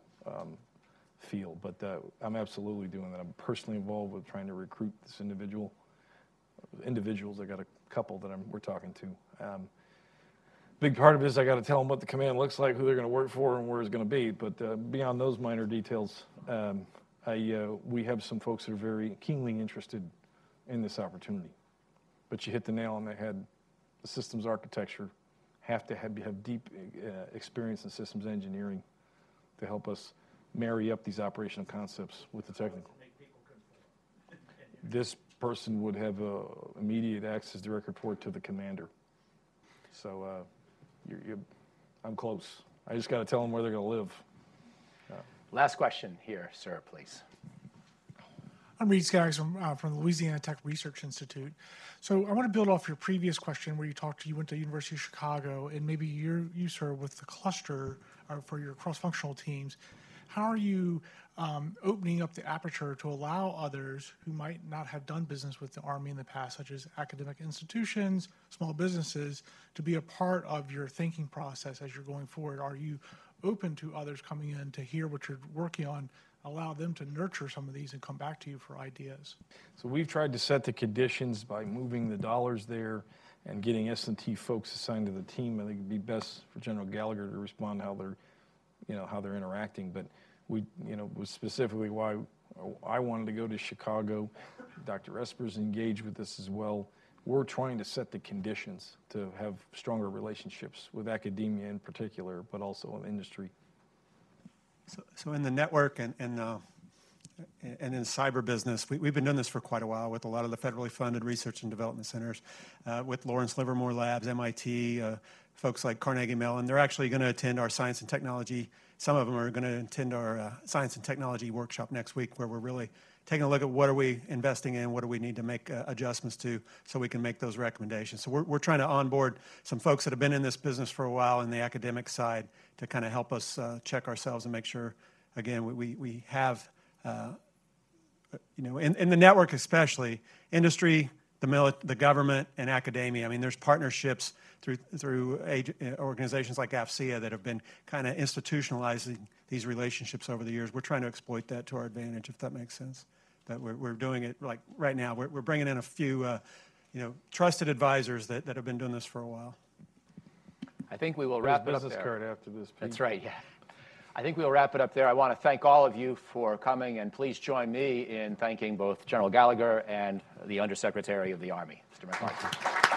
B: field. But I'm absolutely doing that. I'm personally involved with trying to recruit this individuals. I got a couple that we're talking to. Big part of it is I got to tell them what the command looks like, who they're going to work for, and where it's going to be. But beyond those minor details, we have some folks that are very keenly interested in this opportunity. But you hit the nail on the head. The systems architecture have to have deep experience in systems engineering to help us marry up these operational concepts with the technical. This person would have immediate access, direct report to the commander. So I'm close. I just got to tell them where they're going to live.
A: Last question here, sir, please.
L: I'm Reed Skaggs from the Louisiana Tech Research Institute. So I want to build off your previous question where you went to University of Chicago, and maybe you, sir, with the cluster for your cross-functional teams. How are you opening up the aperture to allow others who might not have done business with the Army in the past, such as academic institutions, small businesses, to be a part of your thinking process as you're going forward? Are you open to others coming in to hear what you're working on, allow them to nurture some of these and come back to you for ideas?
B: So we've tried to set the conditions by moving the dollars there and getting S&T folks assigned to the team. I think it'd be best for General Gallagher to respond how they're interacting. But was specifically why I wanted to go to Chicago. Dr. Esper's engaged with this as well. We're trying to set the conditions to have stronger relationships with academia in particular, but also in industry.
C: So in the network and in cyber business, we've been doing this for quite a while with a lot of the federally funded research and development centers, with Lawrence Livermore Labs, MIT, folks like Carnegie Mellon. They're actually going to attend our science and technology. Some of them are going to attend our science and technology workshop next week, where we're really taking a look at what are we investing in, what do we need to make adjustments to so we can make those recommendations. So we're trying to onboard some folks that have been in this business for a while in the academic side to kind of help us check ourselves and make sure, again, we have, in the network especially, industry, the government, and academia. I mean, there's partnerships through organizations like AFCEA that have been kind of institutionalizing these relationships over the years. We're trying to exploit that to our advantage, if that makes sense. That we're doing it like right now. We're bringing in a few, trusted advisors that have been doing this for a while.
A: I think we will wrap it up there.
B: Business card after this. Pete.
A: That's right, yeah. I think we'll wrap it up there. I want to thank all of you for coming, and please join me in thanking both General Gallagher and the Under Secretary of the Army, Mr. McCarthy.